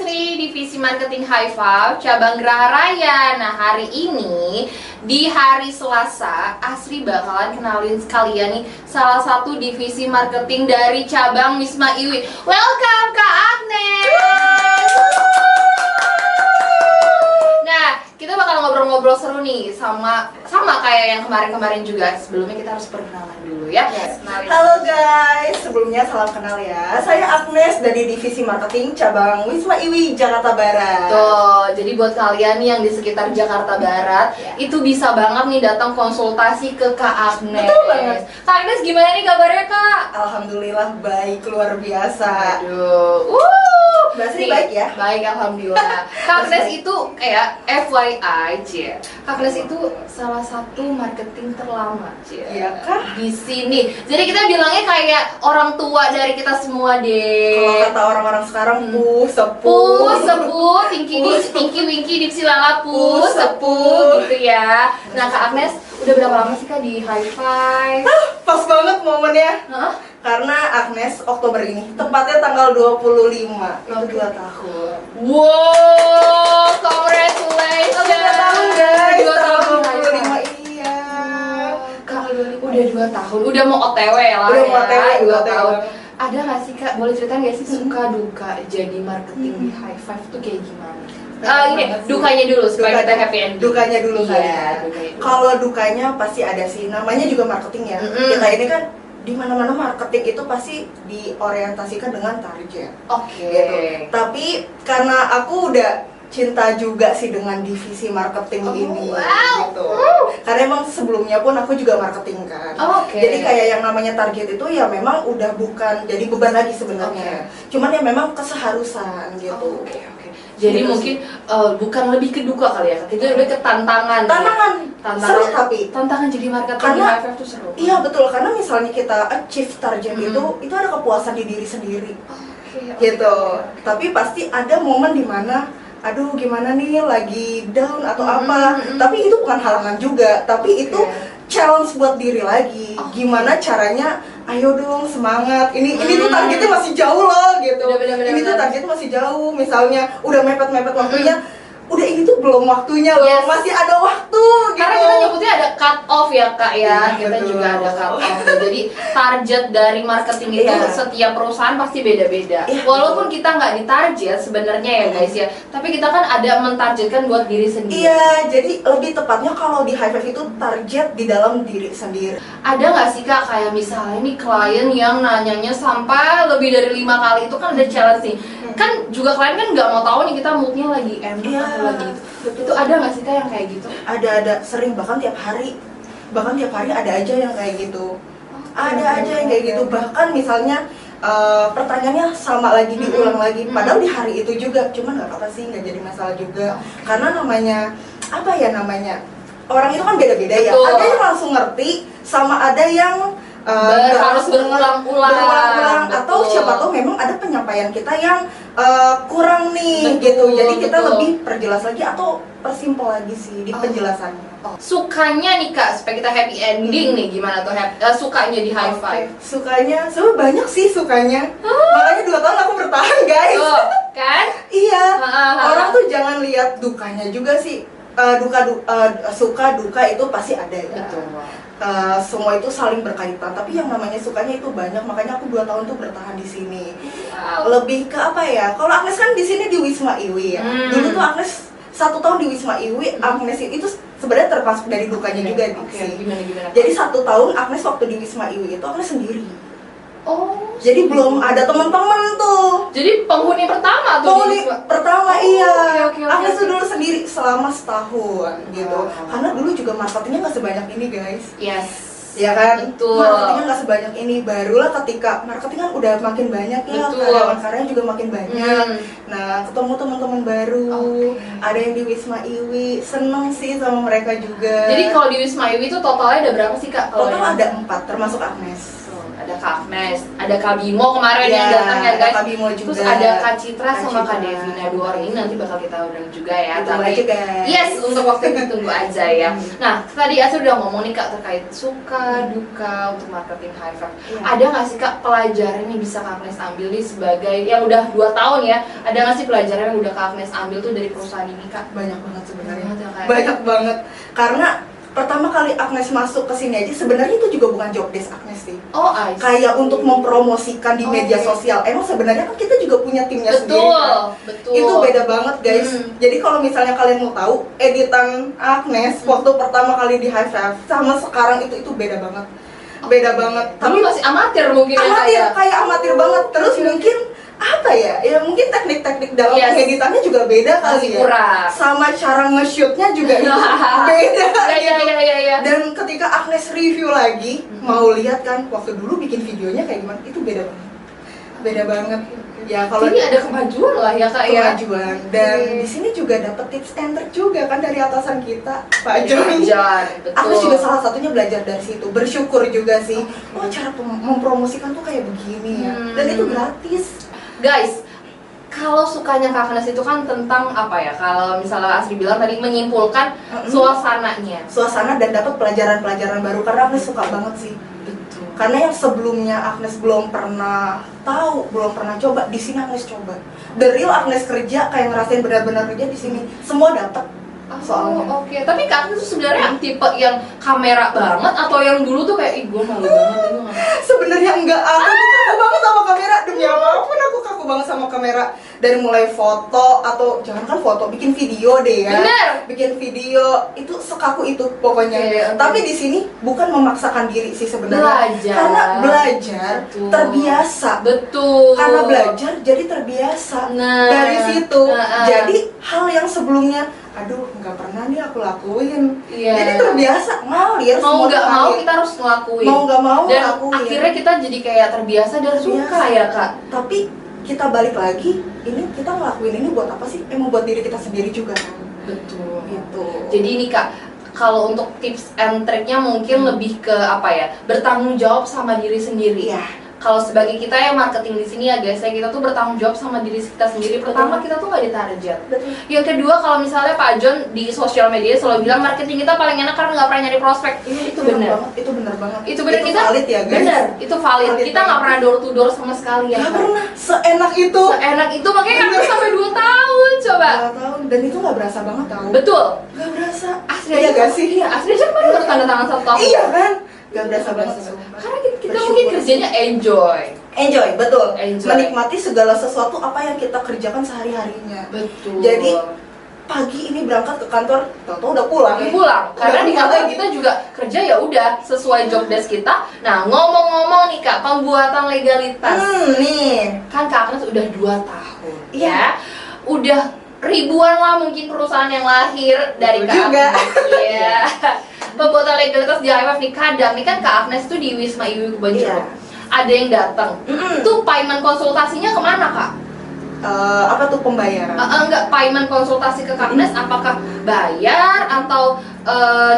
nih Divisi Marketing High Five Cabang Geraha Raya. Nah, hari ini di hari Selasa, Asri bakalan kenalin sekalian nih salah satu divisi marketing dari cabang Wisma Iwi. Welcome Kak Agnes. Nah, kita bakal ngobrol-ngobrol seru nih sama kayak yang kemarin-kemarin juga. Sebelumnya kita harus perkenalan dulu ya. Halo guys, sebelumnya salam kenal ya. Saya Agnes dari Divisi Marketing Cabang Wisma Iwi Jakarta Barat. Tuh, jadi buat kalian nih yang di sekitar Jakarta Barat, itu bisa banget nih datang konsultasi ke Kak Agnes. Betul banget. Kak Agnes gimana nih kabarnya Kak? Alhamdulillah baik, luar biasa. Aduh, Mbak Sri baik ya? Baik, alhamdulillah. Kak Agnes itu kayak FYI, Cie. Kak Agnes itu salah satu marketing terlama, Cie. Iya kah? Di sini. Jadi kita bilangnya kayak orang tua dari kita semua deh. Kalau kata orang-orang sekarang Sepuh, Tinky Winky, Dipsi Lala, sepuh gitu ya. Nah Kak Agnes, udah berapa lama sih Kak di High Five? Pas banget momennya. Hah? Karena Agnes Oktober ini, tepatnya tanggal 25, itu 2 tahun. Wow, congratulations. 2 tahun guys, 2 tahun tanggal di High 25, Five. iya. Kak, udah 2 tahun, udah mau OTW lah. Udah mau OTW, 2 OTW. tahun. Ada nggak sih Kak, boleh cerita nggak sih suka duka jadi marketing di High Five tuh kayak gimana? Ini dukanya dulu supaya kita happy ending. Dukanya dulu Iya, kali ya. dukanya dulu. Kalau dukanya pasti ada sih. Namanya juga marketing ya. Kita ini kan di mana-mana marketing itu pasti diorientasikan dengan target. Oke. Gitu. Tapi karena aku udah cinta juga sih dengan divisi marketing ini wow. gitu. Karena emang sebelumnya pun aku juga marketing kan. Oke. Jadi kayak yang namanya target itu ya memang udah bukan jadi beban lagi sebenarnya. Cuman ya memang keseharusan gitu. Oke. Jadi Gitu mungkin bukan lebih ke duka kali ya, itu lebih ke tantangan. Tantangan seru tapi tantangan jadi marketing Karena- di High Five tuh seru. iya betul, karena misalnya kita achieve target itu ada kepuasan di diri sendiri gitu. Tapi pasti ada momen dimana aduh gimana nih lagi down atau apa, tapi itu bukan halangan juga, tapi itu challenge buat diri lagi. Gimana caranya, ayo dong semangat, ini tuh targetnya masih jauh loh gitu. Bener. Ini tuh targetnya masih jauh, misalnya udah mepet-mepet waktunya, udah ini tuh belum waktunya loh, Yes. masih ada waktu gitu. Karena kita nyebutnya ada cut off ya Kak ya, Iya, kita betul. juga ada cut off. Jadi target dari marketing itu Iya. setiap perusahaan pasti beda-beda. Iya, Walaupun kita nggak ditarget sebenarnya ya guys ya, tapi kita kan ada mentargetkan buat diri sendiri. Iya, jadi lebih tepatnya kalau di High Five itu target di dalam diri sendiri. Ada nggak sih Kak kayak misalnya nih klien yang nanyanya sampai lebih dari 5 kali, itu kan ada challenge nih. Kan juga klien kan nggak mau tahu nih kita moodnya lagi enak Iya, atau lagi itu ada nggak sih Kak yang kayak gitu? Ada sering, bahkan tiap hari ada aja yang kayak gitu. Ada aja yang kayak gitu. Bahkan misalnya pertanyaannya sama lagi diulang lagi, padahal di hari itu juga, cuman nggak apa-apa sih, nggak jadi masalah juga. Karena namanya orang itu kan beda-beda ya. Betul. Ada yang langsung ngerti, sama ada yang Harus berulang-ulang. atau Betul. siapa tahu memang ada penyampaian kita yang kurang nih. Betul, Gitu. Jadi kita betul. lebih perjelas lagi atau persimpel lagi sih di penjelasannya. Sukanya nih Kak, supaya kita happy ending nih, gimana tuh sukanya di High Five? Sukanya, sebenarnya banyak sih sukanya. Makanya 2 tahun aku bertahan guys. Tuh, kan? Iya. Ha. Orang tuh jangan lihat dukanya juga sih. Suka duka itu pasti ada ya. Betul. Semua itu saling berkaitan. Tapi yang namanya sukanya itu banyak. Makanya aku 2 tahun tuh bertahan di sini. Wow. Lebih ke apa ya? Kalau Agnes kan di sini di Wisma Iwi ya. Dulu tuh Agnes 1 tahun di Wisma Iwi. Agnes itu sebenarnya termasuk dari dukanya juga sih. Gimana? Jadi 1 tahun Agnes waktu di Wisma Iwi itu Agnes sendiri. Oh, Jadi belum ada teman-teman tuh. jadi penghuni pertama tuh Penghuni pertama iya. oke. Agnes tuh dulu sendiri selama setahun gitu. Oh. Karena dulu juga marketingnya nggak sebanyak ini guys. Yes. Ya kan? Betul. Marketingnya nggak sebanyak ini. Barulah ketika marketing kan udah makin banyak ya, Betul. karyawan-karyawan juga makin banyak. Nah, ketemu teman-teman baru. Oke. Ada yang di Wisma Iwi. Seneng sih sama mereka juga. Jadi kalau di Wisma Iwi itu totalnya ada berapa sih Kak? Kalau total yang- ada 4 termasuk Agnes. Ada Kak Agnes, ada Kak Bimo kemarin Iya, yang datang ya ada guys. Kak Bimo juga. Terus ada Kak Citra Kak sama Kak Citra. Devina. Dua orang ini nanti bakal kita undang juga ya. Ditunggu aja, guys. Yes, untuk waktu itu tunggu aja ya. Nah, tadi Asri udah ngomong nih Kak terkait suka duka untuk marketing High Five. Iya. Ada nggak sih Kak pelajaran yang bisa Kak Agnes ambil nih sebagai yang udah 2 tahun ya? Ada nggak sih pelajaran yang udah Kak Agnes ambil tuh dari perusahaan ini Kak? Banyak banget sebenarnya. Banget ya, Kak? Banyak banget. Karena pertama kali Agnes masuk ke sini aja sebenarnya itu juga bukan job desk Agnes sih. Oh, I see. Kayak untuk mempromosikan di media Oke. sosial. Emang sebenarnya kan kita juga punya timnya sendiri. Betul, Kan? betul. Itu beda banget guys. Jadi kalau misalnya kalian mau tahu editan Agnes waktu pertama kali di High Five sama sekarang itu beda banget. Beda banget. Tapi masih amatir mungkin ya Kak amatir, ya? kayak amatir banget. Terus Oke, mungkin apa ya? Ya mungkin teknik-teknik dalam Yes. pengeditannya juga beda kali Masih ya. kurang. Sama cara nge-shootnya juga itu beda Iya, gitu. iya. Dan ketika Agnes review lagi, mau lihat kan waktu dulu bikin videonya kayak gimana, itu beda banget. Beda banget. Ya kalau Ini ada kemajuan lah ya Kak ya. kemajuan dan Oke. di sini juga dapat tips and trick juga kan dari atasan kita, Pak John. Jan, betul. Aku juga salah satunya belajar dari situ, bersyukur juga sih. Oh cara mempromosikan tuh kayak begini ya, dan itu gratis. Guys, kalau sukanya Kak Agnes itu kan tentang apa ya? Kalau misalnya Asri bilang tadi menyimpulkan suasananya. Suasana dan dapat pelajaran-pelajaran baru karena Agnes suka banget sih. Betul. Karena yang sebelumnya Agnes belum pernah tahu, belum pernah coba, di sini Agnes coba. The real Agnes kerja kayak ngerasain benar-benar kerja di sini, semua dapat. Soalnya. Oke. Tapi Kak Agnes tuh sebenarnya tipe yang kamera banget atau yang dulu tuh kayak ih gue malu banget itu nggak. Sebenarnya enggak, aku tuh kaku banget sama kamera. Demi apapun aku kaku banget sama kamera. Dari mulai foto atau jangankan foto, bikin video deh ya. Bener. Bikin video itu sekaku itu pokoknya. Oke, oke. Tapi di sini bukan memaksakan diri sih sebenarnya. Belajar. Karena belajar Betul. terbiasa. Betul. Karena belajar jadi terbiasa. Nah. Dari situ. Nah. Jadi hal yang sebelumnya aduh nggak pernah nih aku lakuin. Iya. Jadi terbiasa ngalir. Mau semua nggak tuh mau ngalir. kita harus ngelakuin. Mau nggak mau dan ngelakuin. akhirnya kita jadi kayak terbiasa dan suka Biasa. ya Kak. Tapi kita balik lagi, ini kita ngelakuin ini buat apa sih? Emang buat diri kita sendiri juga kan? Betul. Gitu. Jadi ini Kak, kalau untuk tips and triknya mungkin lebih ke apa ya? Bertanggung jawab sama diri sendiri. Iya. Kalau sebagai kita yang marketing di sini ya guys, ya kita tuh bertanggung jawab sama diri kita sendiri. Pertama kita tuh nggak ditarget. Betul. Yang kedua kalau misalnya Pak John di sosial media selalu bilang marketing kita paling enak karena nggak pernah nyari prospek. Itu benar. Itu benar banget. Itu benar kita. valid ya guys. Benar. Itu valid. Valid Kita nggak banget. pernah door to door sama sekali ya. Gak Kak? pernah seenak itu. Seenak itu makanya kan sampai 2 tahun coba. 2 tahun dan itu nggak berasa banget tau. Betul. Gak berasa. Asli Iya aja gak sih? Iya, asli aja kan baru tanda tangan 1 tahun. Iya kan? Gak berasa banget. Karena kita Bersyukur. mungkin kerjanya enjoy. Enjoy, betul. Enjoy. Menikmati segala sesuatu apa yang kita kerjakan sehari-harinya. Betul. Jadi pagi ini berangkat ke kantor, tau-tau udah pulang. Udah pulang. Karena di kantor kita juga kerja ya udah sesuai job desk kita. Nah, ngomong-ngomong nih Kak, pembuatan legalitas. Nih. Kan Kak Agnes udah 2 tahun. Iya. Ya. Udah ribuan lah mungkin perusahaan yang lahir dari Betul Kak juga. Agnes. Iya. Pembuatan legalitas di IMF nih kadang nih kan Kak Agnes tuh di Wisma Iwi Kebanjur. Iya. Ada yang datang. Itu payment konsultasinya kemana Kak? Apa tuh pembayaran? Enggak, payment konsultasi ke Kak Agnes apakah bayar atau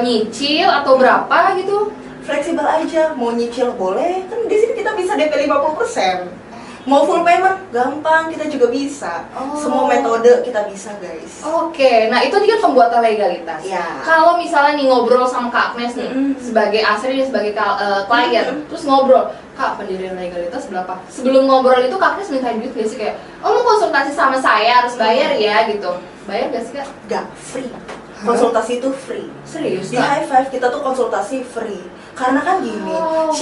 nyicil atau berapa gitu? Fleksibel aja, mau nyicil boleh, kan di sini kita bisa DP 50%. Mau full payment, gampang, kita juga bisa. Oh. Semua metode kita bisa guys. Oke, nah itu dia kan pembuatan legalitas. Iya. Kalau misalnya nih ngobrol sama Kak Agnes nih, sebagai Asri nih sebagai klien, terus ngobrol, Kak pendirian legalitas berapa? Sebelum ngobrol itu Kak Agnes minta duit gak sih kayak, oh mau konsultasi sama saya harus bayar ya gitu. Bayar gak sih Kak? Gak free. Konsultasi itu free. Serius Di Kak? High Five kita tuh konsultasi free. Karena kan gini, Oh.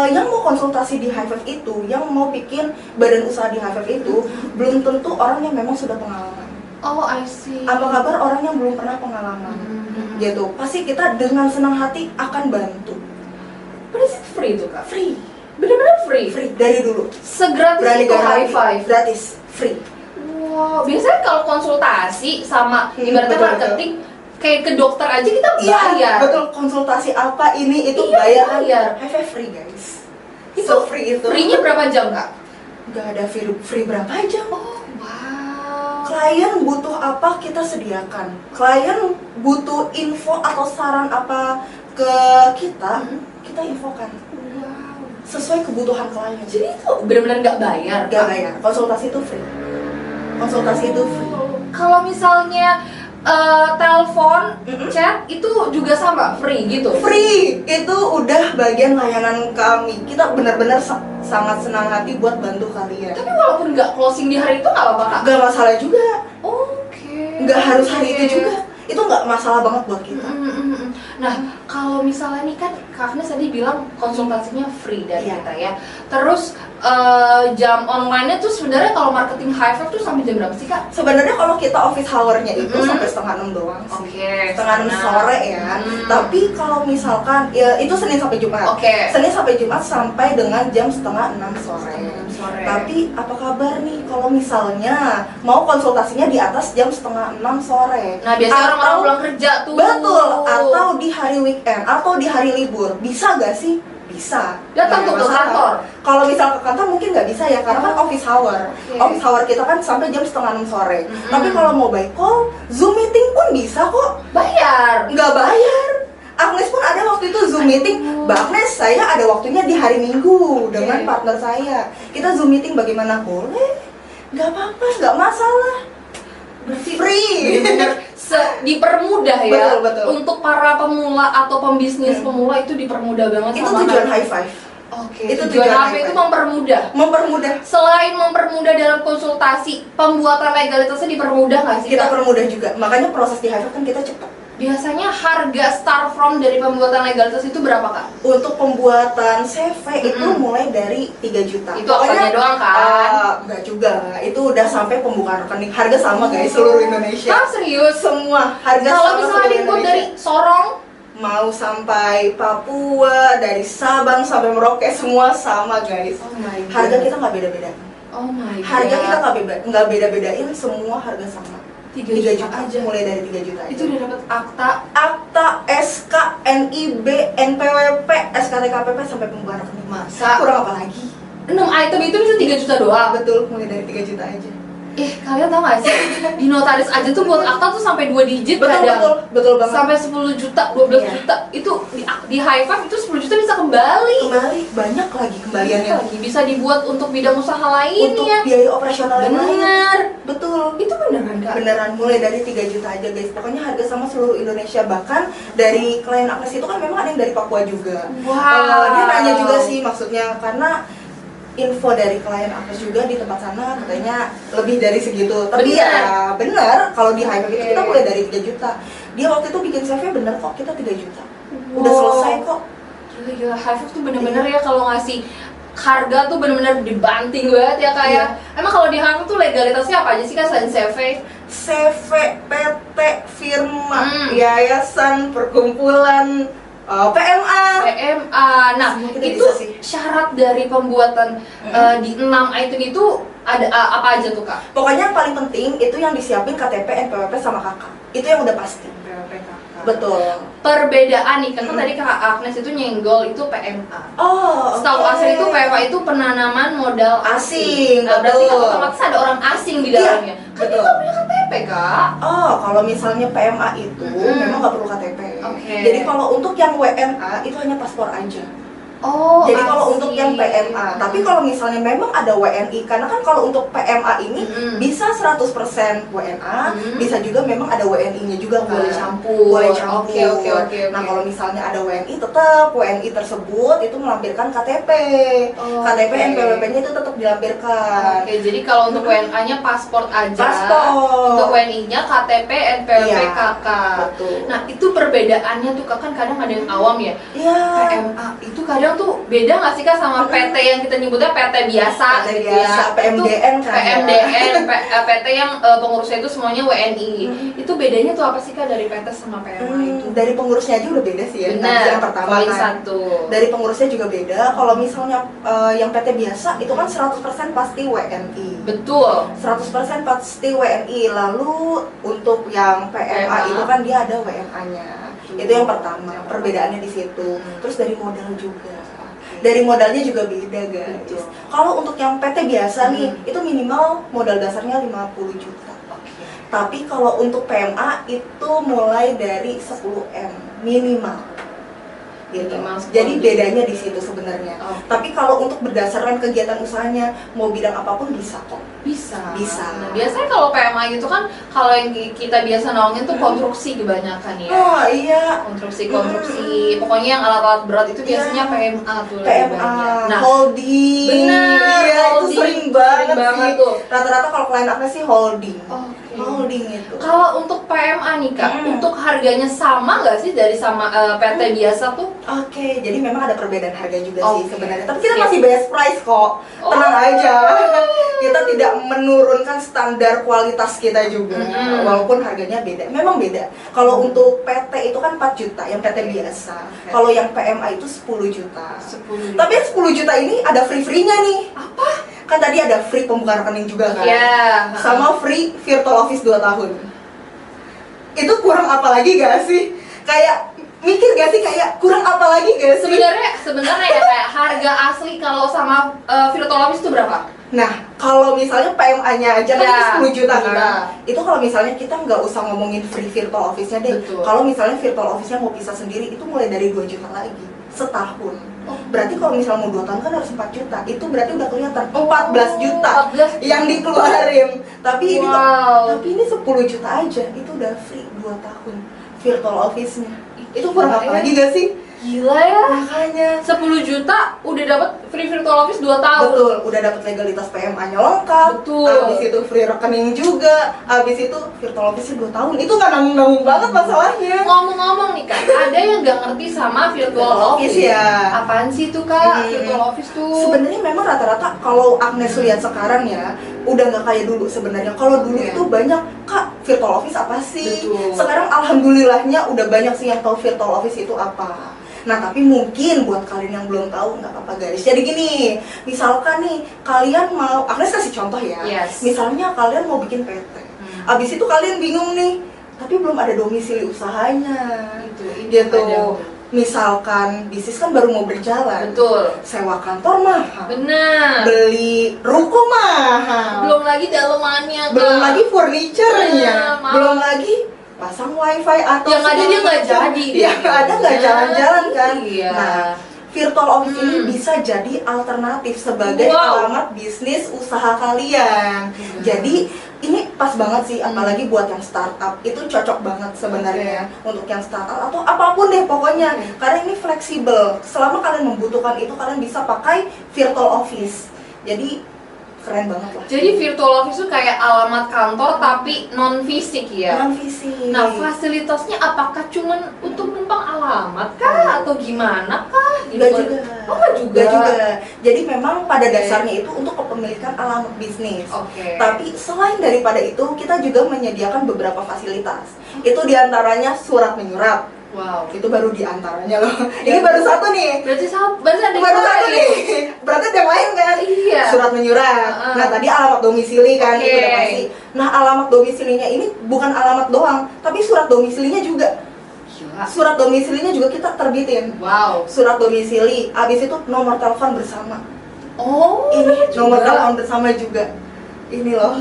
yang mau konsultasi di High Five itu, yang mau bikin badan usaha di High Five itu, belum tentu orang yang memang sudah pengalaman. Oh, I see. Apa kabar orang yang belum pernah pengalaman? Gitu. Pasti kita dengan senang hati akan bantu. But is it free tuh Kak? Free. Bener-bener free? Free dari dulu. Segratis Berani itu High garansi. Five? Gratis. Free. Wow, biasanya kalau konsultasi sama ibaratnya betul, marketing kayak ke dokter aja kita Iya, bayar. betul. Konsultasi apa ini itu Iya, bayar. bayar. High Five free guys. Itu So free itu. Free-nya berapa jam Kak? Gak ada free berapa aja. Oh, wow. Klien butuh apa kita sediakan. Klien butuh info atau saran apa ke kita, kita infokan. Wow. sesuai kebutuhan klien. Jadi itu benar-benar nggak bayar? Nggak bayar, konsultasi itu free. Konsultasi itu free. Kalau misalnya telepon, chat itu juga sama free gitu? Free, itu udah bagian layanan kami. Kita benar-benar sangat senang hati buat bantu kalian. Tapi walaupun nggak closing di hari itu nggak apa-apa kak? Nggak masalah juga. Oke. Nggak harus hari itu juga. Itu nggak masalah banget buat kita. Nah, kalau misalnya nih kan Kak Agnes tadi bilang konsultasinya free dari Iya. kita ya. Terus jam online-nya tuh sebenarnya kalau marketing high five tuh sampai jam berapa sih kak? Sebenarnya kalau kita office hour-nya itu sampai 5:30 doang sih. Oke, Setengah 6 sore ya. Tapi kalau misalkan ya itu Senin sampai Jumat. Oke. Senin sampai Jumat sampai dengan jam 5:30 sore. Sore. Tapi apa kabar nih kalau misalnya mau konsultasinya di atas jam 5:30 sore? Nah, biasanya orang-orang Atau- pulang kerja tuh. Betul, atau di hari weekend atau di hari libur. Bisa gak sih? Bisa. Datang Nggak tuh ke masalah. kantor. Kalau misal ke kantor mungkin nggak bisa ya karena kan office hour. Oke. Office hour kita kan sampai jam 5:30 sore. Mm-mm. Tapi kalau mau by call, Zoom meeting pun bisa kok. Bayar. Nggak bayar. Agnes pun ada waktu itu Zoom meeting. Mbak Agnes, saya ada waktunya di hari Minggu dengan Oke. partner saya. Kita Zoom meeting bagaimana? Boleh. Nggak apa-apa, nggak masalah. Berarti Free. bener-bener dipermudah ya. Betul. Untuk para pemula atau pembisnis pemula itu dipermudah banget Itu sama tujuan Kak. high five. Oke. Itu Tujuan tujuan apa high itu five. mempermudah. Mempermudah. Selain mempermudah dalam konsultasi, pembuatan legalitasnya dipermudah nggak sih? Kita Kak? permudah juga. Makanya proses di high five kan kita cepat. Biasanya harga start from dari pembuatan legalitas itu berapa kak? Untuk pembuatan CV itu mulai dari 3 juta. Itu apanya doang kan? Enggak juga. Itu udah sampai pembukaan rekening. Harga sama guys seluruh Indonesia. Ah serius? Semua harga Kalau sama misalnya seluruh dibuat Indonesia. dari Sorong, Mau sampai Papua, dari Sabang sampai Merauke semua sama guys. Oh my God. Harga kita nggak beda-beda. oh my god. Harga kita nggak beda-bedain, semua harga sama. 3 3 juta juta aja. mulai dari 3 juta aja. Itu udah dapat akta. Akta, SK, NIB, NPWP, SKTKPP sampai pembukaan rekening. Masa? Kurang apa lagi? 6 item itu bisa 3 juta doang. Betul, mulai dari 3 juta aja. Kalian tau gak sih? Di notaris aja tuh buat akta tuh sampai 2 digit kadang. Betul banget. Sampai 10 juta, 12 Iya. juta. Itu di high five itu 10 juta bisa kembali. Kembali banyak lagi kembaliannya. Lagi bisa dibuat untuk bidang usaha lainnya. Untuk biaya operasional yang lain. Benar. Betul. Itu beneran kak? Beneran mulai dari 3 juta aja guys. Pokoknya harga sama seluruh Indonesia. Bahkan dari klien Agnes itu kan memang ada yang dari Papua juga. Wow. Dia nanya juga sih maksudnya karena info dari klien Agnes juga di tempat sana katanya lebih dari segitu. Tapi Bener. ya benar kalau di high itu Oke. kita mulai dari 3 juta. Dia waktu itu bikin CV bener kok kita 3 juta. Udah Wow. selesai kok. Gila, high five tuh bener-bener ya kalau ngasih harga tuh bener-bener dibanting banget ya kak ya. Iya. Emang kalau di high five tuh legalitasnya apa aja sih kak selain CV? CV, PT, firma, Hmm. yayasan, perkumpulan, PMA. PMA. Nah, Semua kita itu bisa sih. syarat dari pembuatan di 6 item itu ada apa aja tuh kak? Pokoknya yang paling penting itu yang disiapin KTP, NPWP sama KK. Itu yang udah pasti. Betul. Perbedaan nih, kan tadi kak Agnes itu nyenggol itu PMA. Oh, Setahu oke. Asri itu PMA itu penanaman modal Asing, Nah, berarti kan betul. otomatis ada orang asing di Iya, dalamnya. Kan dia betul. nggak punya KTP kak. Oh, kalau misalnya PMA itu memang nggak perlu KTP. Oke. Jadi kalau untuk yang WNA itu hanya paspor aja. Oh, Jadi kalau asing. untuk yang PMA, tapi kalau misalnya memang ada WNI, karena kan kalau untuk PMA ini bisa 100% WNA, bisa juga memang ada WNI-nya juga kan. Boleh campur. Boleh campur. Oke. Nah kalau misalnya ada WNI, tetap WNI tersebut itu melampirkan KTP. Oh, KTP oke. NPWP-nya itu tetap dilampirkan. Oke, jadi kalau untuk WNA-nya paspor aja. Paspor. Untuk WNI-nya KTP, NPWP, Iya, KK. betul. Nah, itu perbedaannya tuh Kak, kan kadang ada yang awam ya. Iya. PMA itu kadang tuh beda nggak sih Kak sama PT yang kita nyebutnya PT biasa PT gitu biasa, ya. PMDN Itu kan ya. PMDN, PT yang pengurusnya itu semuanya WNI. Itu bedanya tuh apa sih Kak dari PT sama PMA itu? Dari pengurusnya aja udah beda sih ya. Benar. Yang pertama poin kan. 1. Dari pengurusnya juga beda. Kalau misalnya yang PT biasa itu kan 100% pasti WNI. Betul. 100% pasti WNI. Lalu untuk yang PMA PMA. itu kan dia ada WNA-nya. Itu yang pertama, perbedaannya di situ. Terus dari modal juga. Dari modalnya juga beda guys. Betul. Kalau untuk yang PT biasa nih, itu minimal modal dasarnya 50 juta. Tapi kalau untuk PMA itu mulai dari 10M minimal. gitu. Minimal 10 Jadi juta. bedanya di situ sebenarnya. Oh. Tapi kalau untuk berdasarkan kegiatan usahanya mau bidang apapun bisa kok. Bisa. Bisa. Nah, biasanya kalau PMA gitu kan, kalau yang kita biasa naungin tuh konstruksi kebanyakan ya. Oh iya. Konstruksi. Pokoknya yang alat-alat berat itu biasanya Iya. PMA tuh lebih PMA, banyak. Nah, holding. benar, Iya, itu holding. sering banget Sering sih. tuh. Rata-rata kalau klien Agnes sih holding. Oke. Holding itu. Kalau untuk PMA nih Kak, untuk harganya sama nggak sih dari sama PT biasa tuh? Oke, jadi memang ada perbedaan harga juga sih Oke. sebenarnya. Tapi kita Siap. masih best price kok. Tenang aja. Kita tidak menurunkan standar kualitas kita juga. Walaupun harganya beda. Memang beda. Kalau untuk PT itu kan 4 juta yang PT biasa. Kalau yang PMA itu 10 juta. 10. Tapi yang 10 juta ini ada free-free-nya nih. Apa? Kan tadi ada free pembukaan rekening juga kan? Ya. Sama free virtual office 2 tahun. Itu kurang apa lagi gak sih? Kayak mikir gak sih kayak kurang apa lagi gak sih? Sebenarnya ya kayak harga asli kalau sama virtual office itu berapa? Nah, kalau misalnya PMA-nya aja kan Ya, itu 10 juta kan? juta. Itu kalau misalnya kita nggak usah ngomongin free virtual office-nya deh. Betul. Kalau misalnya virtual office-nya mau pisah sendiri, itu mulai dari 2 juta lagi setahun. Berarti kalau misalnya mau 2 tahun kan harus 4 juta. Itu berarti udah kelihatan 14 juta 14 yang dikeluarin. Tapi ini kok, Wow. tapi ini 10 juta aja. Itu udah free 2 tahun virtual office-nya. Itu kurang apa lagi gak sih? Gila ya. Makanya 10 juta udah dapat free virtual office 2 tahun. betul, udah dapat legalitas PMA-nya lengkap. Betul. Habis itu free rekening juga. Habis itu virtual office 2 tahun. Itu nggak nanggung-nanggung banget masalahnya. Ngomong-ngomong nih Kak, ada yang nggak ngerti sama virtual office ya. Apaan sih itu Kak, virtual office tuh? Sebenarnya memang rata-rata kalau Agnes lihat sekarang ya, udah nggak kayak dulu sebenarnya. Kalau dulu Iya. itu banyak, Kak, virtual office apa sih? Betul. Sekarang alhamdulillahnya udah banyak sih yang tahu virtual office itu apa. Nah, tapi mungkin buat kalian yang belum tahu nggak apa-apa guys. Jadi gini, misalkan nih kalian mau, Agnes kasih contoh ya. Yes. Misalnya kalian mau bikin PT. Abis itu kalian bingung nih, tapi belum ada domisili usahanya. Itu Gitu. kadang. Misalkan bisnis kan baru mau berjalan. Betul. Sewa kantor mahal. Benar. Beli ruko mahal. Belum lagi dalemannya Kak. Belum lagi furniture-nya. Nah, Belum lagi pasang wifi atau yang ada dia nggak segala macam. jadi. Yang ada nggak jalan-jalan kan. Iya. Nah, virtual office ini bisa jadi alternatif sebagai Wow. alamat bisnis usaha kalian. Jadi ini pas banget sih, apalagi buat yang startup itu cocok banget sebenarnya untuk yang startup atau apapun deh pokoknya. Karena ini fleksibel. Selama kalian membutuhkan itu, kalian bisa pakai virtual office. Jadi keren banget lah. Jadi virtual office itu kayak alamat kantor tapi non fisik ya. Non fisik. Nah, fasilitasnya apakah cuman untuk numpang alamat kah atau gimana kah? Enggak juga. Oh, enggak juga. Enggak juga. Jadi memang pada Oke. dasarnya itu untuk kepemilikan alamat bisnis. Oke. Tapi selain daripada itu, kita juga menyediakan beberapa fasilitas. Itu diantaranya surat menyurat. Wow. Itu baru diantaranya loh. Ini baru satu nih. Berarti ada Baru yang satu lain. nih. Berarti ada yang lain kan? Iya. Surat menyurat. Nah, tadi alamat domisili kan, Oke. itu udah pasti. Nah, alamat domisilinya ini bukan alamat doang, tapi surat domisilinya juga. Gila. Surat domisilinya juga kita terbitin. Wow. Surat domisili, habis itu nomor telepon bersama. Oh, Ini nomor juga. telepon bersama juga. Ini loh.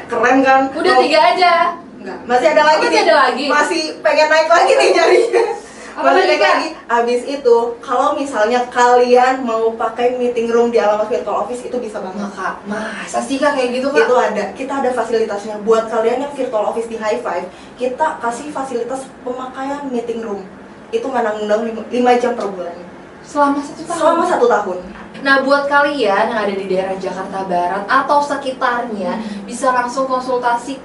Keren kan? Udah Mau- 3 aja. Enggak, masih ada lagi Masih nih. ada lagi? Masih pengen naik lagi nih jarinya. Apa Masih lagi, naik Kak? lagi. Habis itu, kalau misalnya kalian mau pakai meeting room di alamat virtual office itu bisa banget. Nah, Kak, masa sih Kak kayak gitu Kak? Itu ada, kita ada fasilitasnya. Buat kalian yang virtual office di High Five, kita kasih fasilitas pemakaian meeting room. Itu nggak nanggung 5 jam per bulan. Selama 1 tahun. Selama 1 tahun. Nah, buat kalian yang ada di daerah Jakarta Barat atau sekitarnya, bisa langsung konsultasi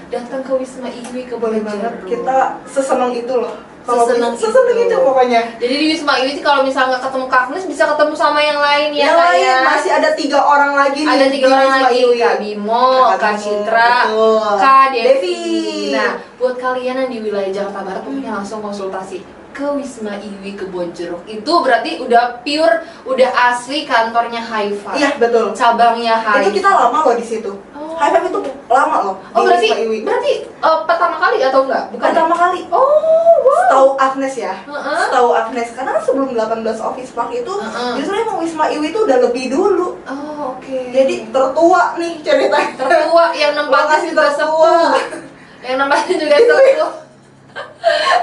datang ke Wisma Iwi ke Boleh banget. Bojonegoro. Kita sesenang itu loh. Kalau Sesenang sesenang itu. itu pokoknya. Jadi di Wisma Iwi itu kalau misalnya nggak ketemu Kak Agnes, bisa ketemu sama yang lain ya Yang Kak, lain ya? masih ada 3 orang lagi nih. Ada 3 di orang Wisma lagi, Iwi. Kak Bimo, Kak Bimo, Citra, betul. Kak Devi. Devi. Nah, buat kalian yang di wilayah Jakarta Barat, pokoknya langsung konsultasi ke Wisma Iwi Kebonjeruk. Itu berarti udah pure, udah asli kantornya High Five. Iya, betul. Cabangnya High Itu kita lama loh di situ. Oh. High Five itu lama loh. Oh, di Wisma Iwi. berarti pertama kali atau enggak? Bukan. Pertama kali. Oh, wow. Setahu Agnes ya. Heeh. Setahu Agnes, karena kan sebelum 18 Office Park itu justru emang Wisma Iwi itu udah lebih dulu. Oh, oke. Jadi tertua nih ceritanya. tertua yang nempatin Lokasi juga tertua. sepuh. Yang nempatin juga sepuh.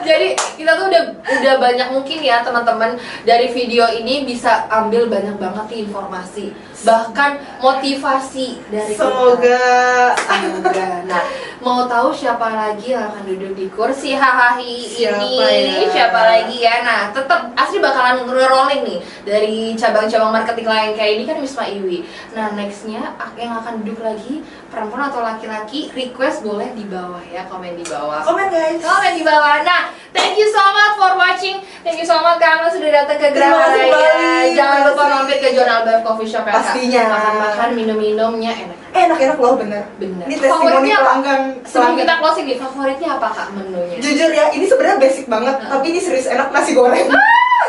Jadi kita tuh udah banyak mungkin ya teman-teman dari video ini bisa ambil banyak banget nih informasi, bahkan motivasi dari Semoga. Semoga. Nah, mau tahu siapa lagi yang akan duduk di kursi hahahi ini? Siapa lagi ya? Nah, tetap Asri bakalan nge-rolling nih dari cabang-cabang marketing lain kayak ini kan Wisma Iwi. Nah, nextnya yang akan duduk lagi perempuan atau laki-laki, request boleh di bawah ya, komen di bawah. Komen guys. Komen di bawah. Nah, thank you so much for watching. Thank you so much Kak Amel sudah datang ke Terima Graha kasih Raya. banget. Jangan lupa mampir ke John Albert Coffee Shop ya Kak. Pastinya. Makan-makan, minum-minumnya enak. Enak-enak loh bener. Bener. Ini testimoni Favoritnya apa? pelanggan. Sebelum kita closing nih, favoritnya apa Kak menunya? Jujur ya, ini sebenarnya basic banget, tapi ini serius enak nasi goreng.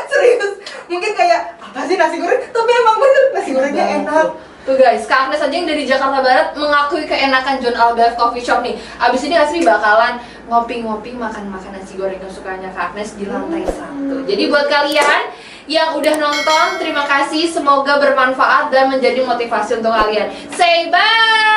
Serius. Mungkin kayak apa sih nasi goreng? Tapi emang bener nasi gorengnya enak. Tuh guys, Kak Agnes aja yang dari Jakarta Barat mengakui keenakan John Albert Coffee Shop nih. Abis ini Asri bakalan ngopi-ngopi, makan-makan nasi goreng kesukaannya Kak Agnes di lantai 1. Jadi buat kalian yang udah nonton, terima kasih. Semoga bermanfaat dan menjadi motivasi untuk kalian. Say bye!